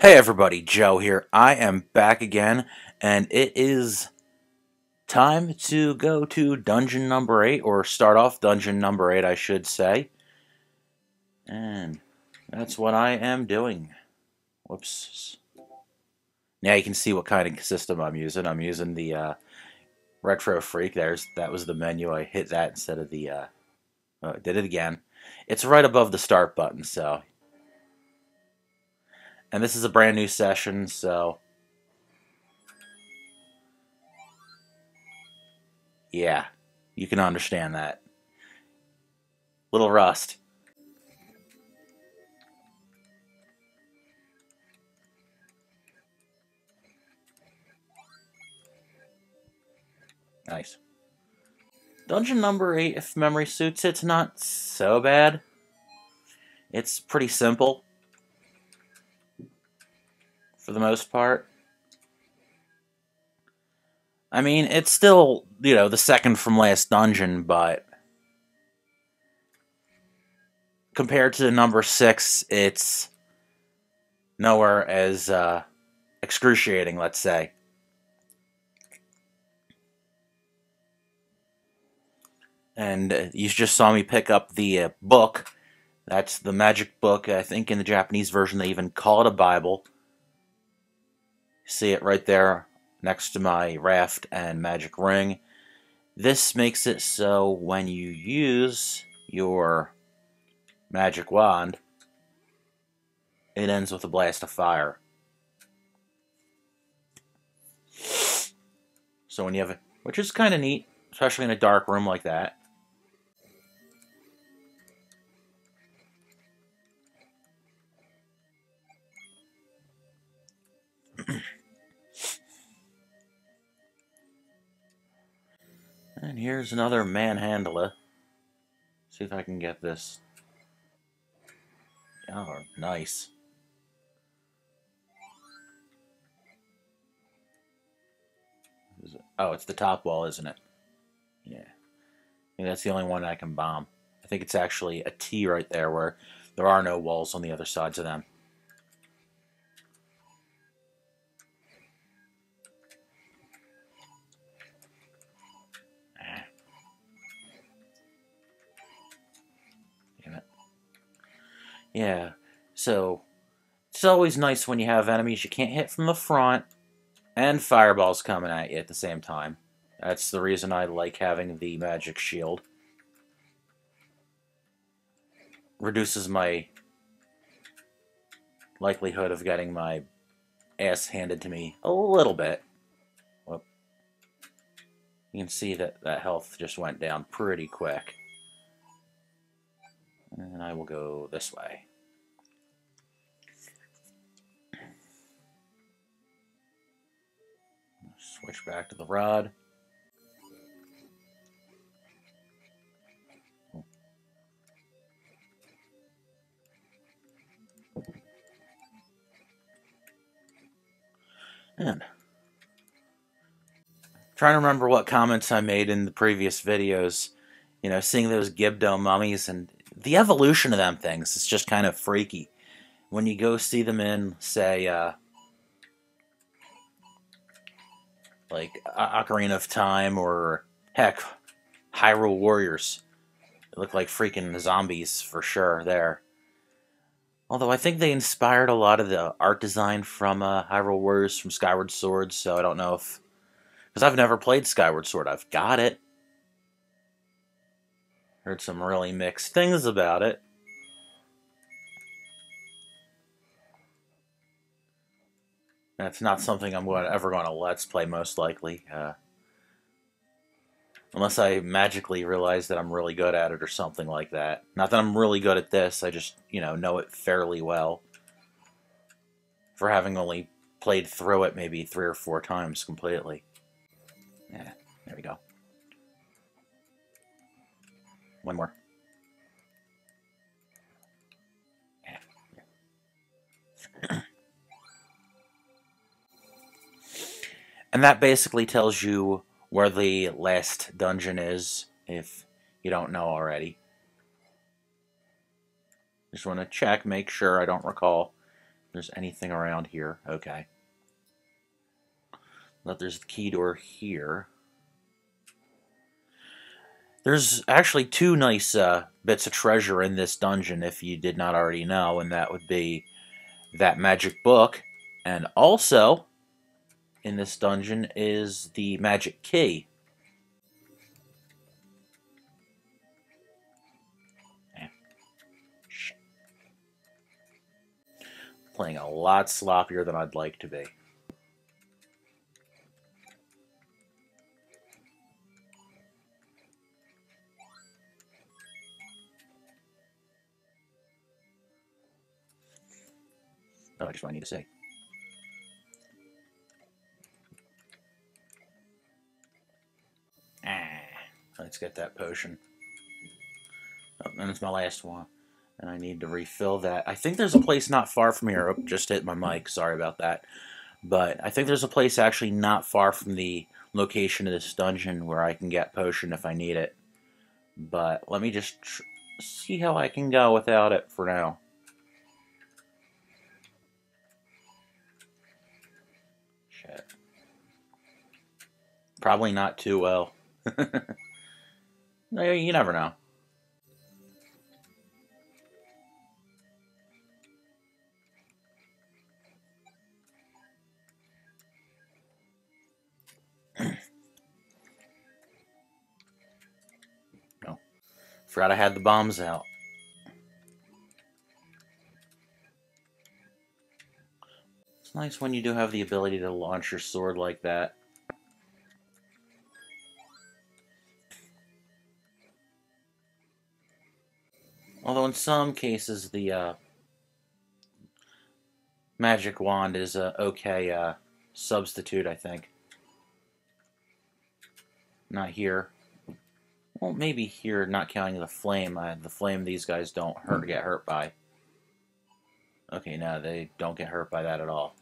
Hey everybody, Joe here. I am back again, and it is time to go to dungeon number 8, or start off dungeon number 8, I should say. And that's what I am doing. Whoops. Now you can see what kind of system I'm using. I'm using the Retro Freak. That was the menu. I hit that instead of the, did it again. It's right above the start button, so. And this is a brand new session, so. Yeah, you can understand that. Little rust. Nice. Dungeon number 8, if memory suits, it's not so bad. It's pretty simple, for the most part. I mean, it's still, the second from last dungeon, but compared to number 6, it's nowhere as excruciating, let's say. And you just saw me pick up the book. That's the magic book. I think in the Japanese version they even call it a Bible. See it right there next to my raft and magic ring. This makes it so when you use your magic wand, it ends with a blast of fire. So when you have which is kind of neat, especially in a dark room like that. And here's another manhandler. See if I can get this. Oh, nice. Oh, it's the top wall, isn't it? Yeah. That's the only one I can bomb. I think it's actually a T right there where there are no walls on the other sides of them. Damn it. Yeah, so it's always nice when you have enemies you can't hit from the front and fireballs coming at you at the same time. That's the reason I like having the magic shield. Reduces my likelihood of getting my ass handed to me a little bit. Whoop. You can see that that health just went down pretty quick. And I will go this way. Switch back to the rod. And trying to remember what comments I made in the previous videos. Seeing those Gibdo mummies and the evolution of them things is just kind of freaky. When you go see them in, say, like Ocarina of Time or, heck, Hyrule Warriors. They look like freaking zombies for sure there. Although I think they inspired a lot of the art design from Hyrule Warriors from Skyward Sword, so I don't know if... Because I've never played Skyward Sword. I've got it. Heard some really mixed things about it. That's not something I'm ever going to Let's Play, most likely. Unless I magically realize that I'm really good at it or something like that. Not that I'm really good at this, I just, know it fairly well. For having only played through it maybe 3 or 4 times completely. Yeah, there we go. One more. Yeah. And that basically tells you where the last dungeon is, if you don't know already. Just want to check, make sure I don't recall. there's anything around here. Okay. But there's the key door here. There's actually two nice bits of treasure in this dungeon, if you did not already know, and that would be that magic book, and also in this dungeon is the magic key. Playing a lot sloppier than I'd like to be. Oh, I just what I need to say. Let's get that potion. Oh, and it's my last one. And I need to refill that. I think there's a place not far from here. Oh, just hit my mic. Sorry about that. But I think there's a place actually not far from the location of this dungeon where I can get potion if I need it. But let me just see how I can go without it for now. Shit. Probably not too well. You never know. No. Forgot I had the bombs out. It's nice when you do have the ability to launch your sword like that. Although in some cases the magic wand is a okay substitute, I think. Not here. Well, maybe here, not counting the flame. The flame these guys don't get hurt by. Okay, no, they don't get hurt by that at all.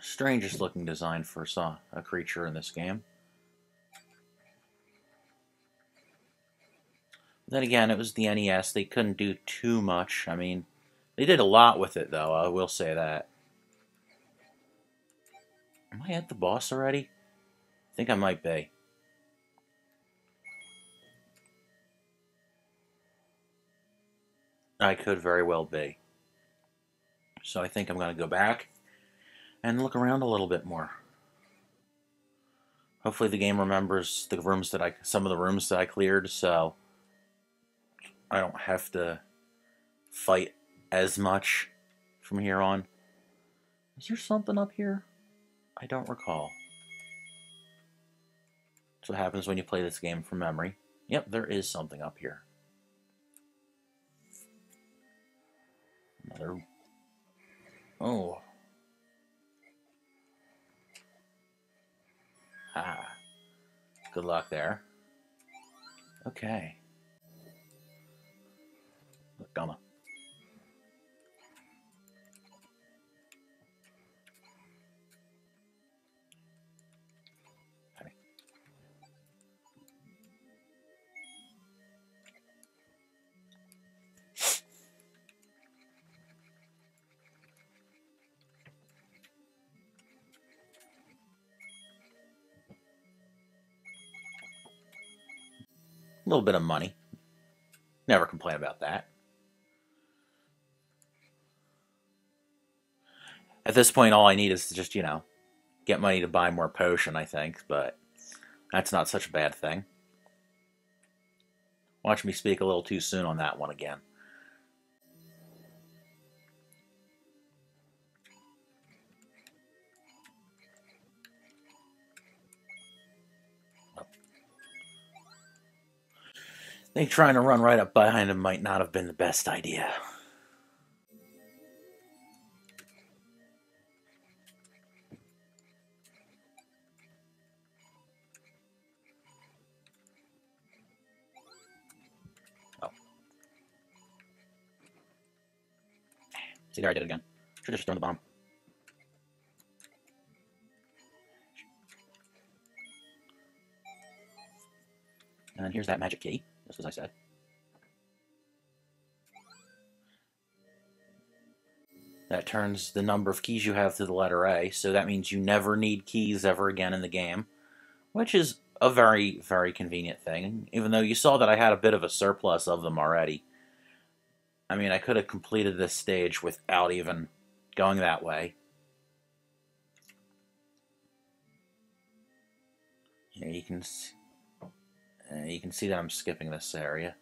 Strangest looking design for a creature in this game. Then again, it was the NES. They couldn't do too much. I mean, they did a lot with it, though. I will say that. Am I at the boss already? I think I might be. I could very well be. So I think I'm going to go back and look around a little bit more. Hopefully the game remembers the rooms that some of the rooms that I cleared, so I don't have to fight as much from here on. Is there something up here? I don't recall. That's what happens when you play this game from memory. Yep, there is something up here. Another... Oh. Ah. Good luck there. Okay. Look, Gumma. Okay. A little bit of money. Never complain about that. At this point, all I need is to just, get money to buy more potion, I think, but that's not such a bad thing. Watch me speak a little too soon on that one again. I think trying to run right up behind him might not have been the best idea. Oh. See, there I did it again. Should have just thrown the bomb. And then here's that magic key. just as I said. That turns the number of keys you have to the letter A, so that means you never need keys ever again in the game, which is a very, very convenient thing, even though you saw that I had a bit of a surplus of them already. I mean, I could have completed this stage without even going that way. Yeah, you can see that I'm skipping this area.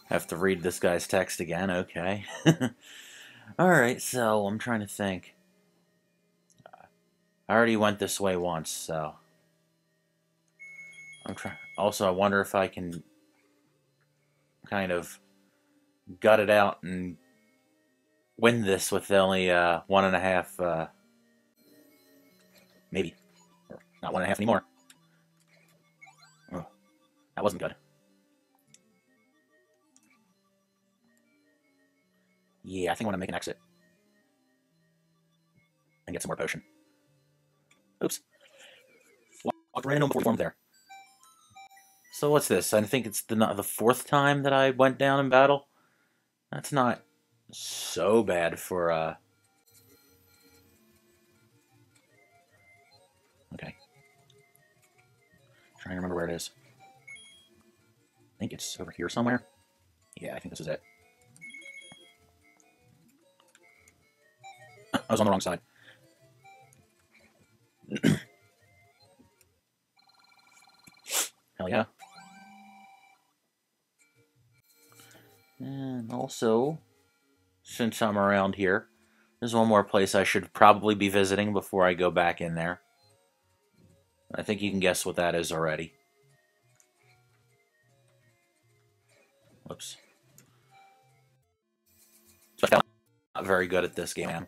Have to read this guy's text again, okay. Alright, so I'm trying to think. I already went this way once, so... Also, I wonder if I can kind of gut it out and win this with only 1.5, maybe. Or not 1.5 anymore. Oh, that wasn't good. Yeah, I think I want to make an exit. And get some more potion. Oops. Walked right in before we formed there. So what's this? I think it's the fourth time that I went down in battle. That's not so bad for, Okay. Trying to remember where it is. I think it's over here somewhere. Yeah, I think this is it. I was on the wrong side. Hell yeah. And also, since I'm around here, there's one more place I should probably be visiting before I go back in there. I think you can guess what that is already. Whoops. So I'm not very good at this game, man.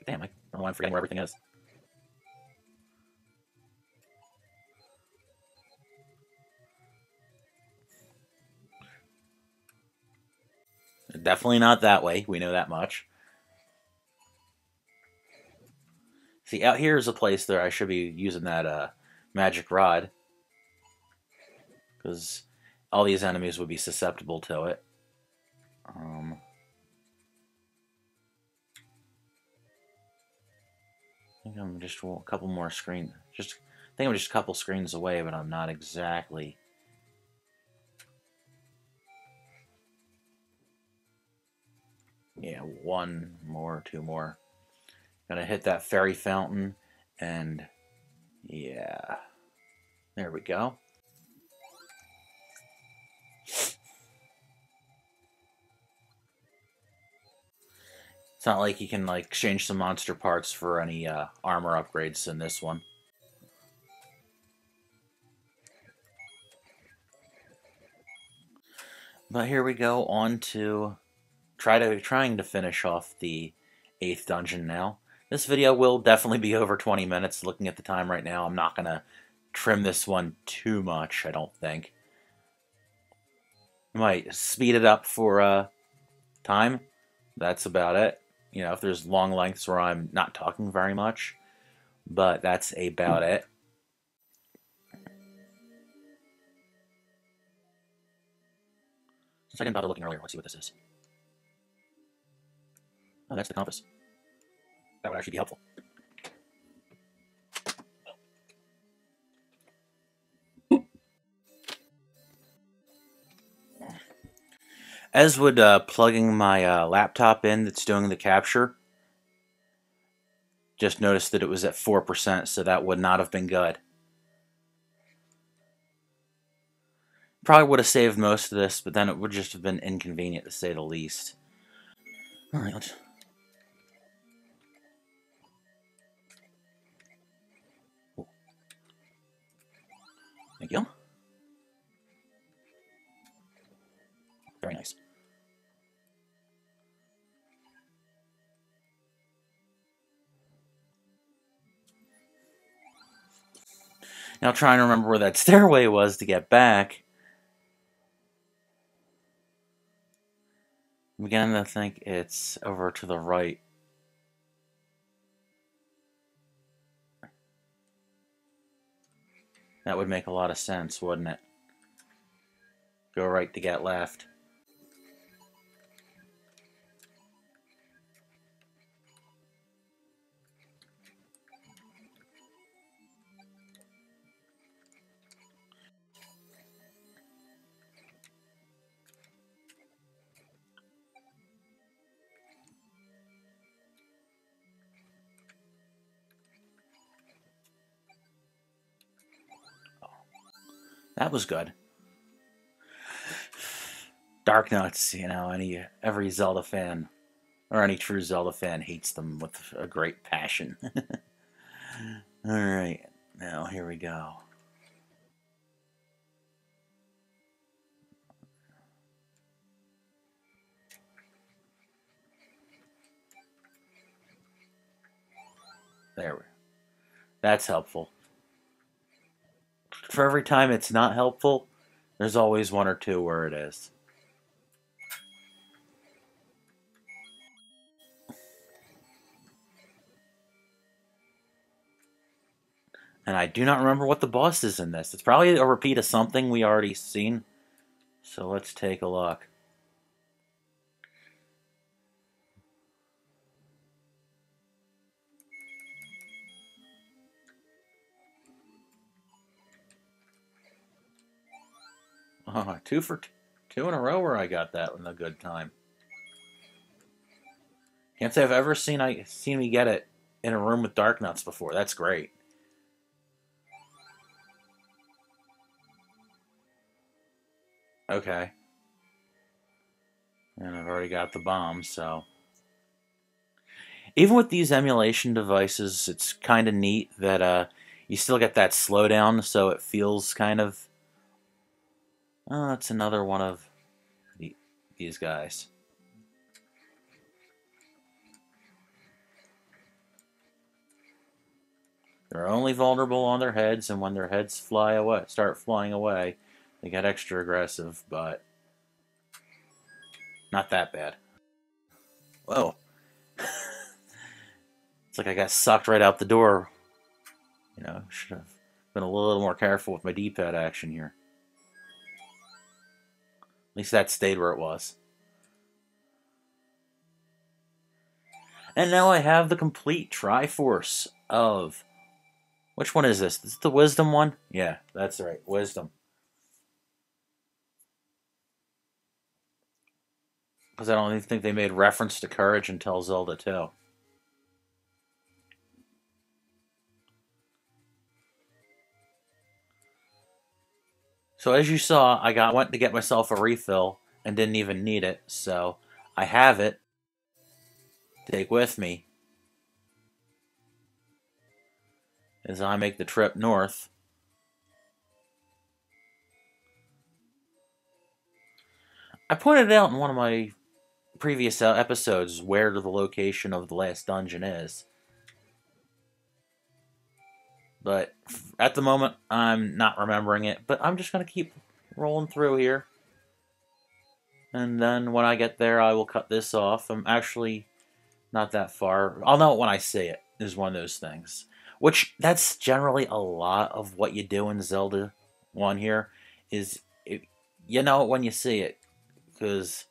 Damn, I don't know why I'm forgetting where everything is. Definitely not that way. We know that much. See, out here is a place that I should be using that magic rod, because all these enemies would be susceptible to it. I think I'm just a couple more screens. I think I'm just a couple screens away, but I'm not exactly. Yeah, one more, two more. Gonna hit that fairy fountain, and yeah, there we go. It's not like you can like exchange some monster parts for any armor upgrades in this one. But here we go on to trying to finish off the 8th dungeon now. This video will definitely be over 20 minutes. Looking at the time right now, I'm not gonna trim this one too much, I don't think. I might speed it up for time. That's about it. You know, if there's long lengths where I'm not talking very much, but that's about it. Since I didn't bother looking earlier, let's see what this is. Oh, that's the compass. That would actually be helpful. As would plugging my laptop in that's doing the capture. Just noticed that it was at 4%, so that would not have been good. Probably would have saved most of this, but then it would just have been inconvenient to say the least. Alright, let's... Thank you. Very nice. Now trying to remember where that stairway was to get back. I'm beginning to think it's over to the right. That would make a lot of sense, wouldn't it? Go right to get left. That was good. Dark Nuts, every Zelda fan, or any true Zelda fan, hates them with a great passion. Alright, now here we go. There. That's helpful. For every time it's not helpful, there's always one or two where it is. And I do not remember what the boss is in this. It's probably a repeat of something we already seen. So let's take a look. Oh, two in a row where I got that in a good time. Can't say I've ever seen me get it in a room with Dark Nuts before. That's great. Okay. And I've already got the bomb, so. Even with these emulation devices, it's kind of neat that you still get that slowdown, so it feels kind of. Oh, it's another one of these guys. They're only vulnerable on their heads, and when their heads start flying away, they get extra aggressive, but not that bad. Whoa. It's like I got sucked right out the door. Should have been a little more careful with my D-pad action here. At least that stayed where it was. And now I have the complete Triforce of... Which one is this? Is this the Wisdom one? Yeah, that's right. Wisdom. Because I don't even think they made reference to Courage until Zelda 2. So as you saw, went to get myself a refill and didn't even need it. So I have it to take with me as I make the trip north. I pointed out in one of my previous episodes where the location of the last dungeon is. But at the moment, I'm not remembering it. But I'm just going to keep rolling through here. And then when I get there, I will cut this off. I'm actually not that far. I'll know it when I see it, is one of those things. Which, that's generally a lot of what you do in Zelda 1 here. You know it when you see it. Because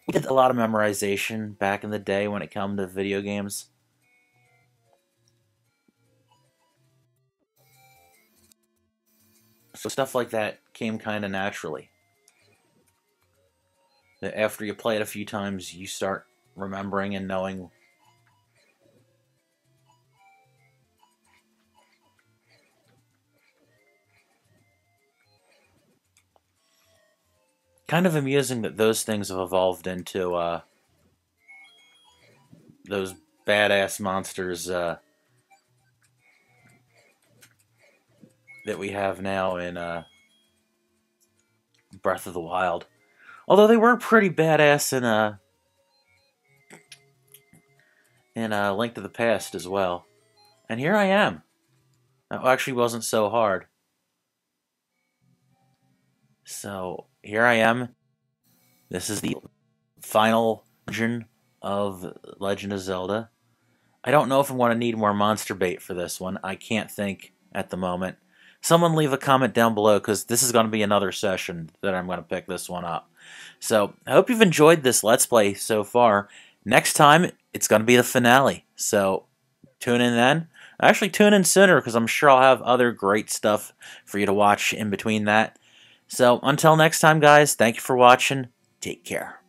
we did a lot of memorization back in the day when it came to video games. So stuff like that came kind of naturally. That after you play it a few times, you start remembering and knowing. Kind of amusing that those things have evolved into those badass monsters that we have now in Breath of the Wild. Although they were pretty badass in Link to the Past as well. And here I am. That actually wasn't so hard. So here I am This is the final version of Legend of Zelda. I don't know if I'm going to need more monster bait for this one. I can't think at the moment. Someone leave a comment down below, because this is going to be another session that I'm going to pick this one up. So, I hope you've enjoyed this Let's Play so far. Next time, it's going to be the finale. So, tune in then. Actually, tune in sooner, because I'm sure I'll have other great stuff for you to watch in between that. So, until next time, guys, thank you for watching. Take care.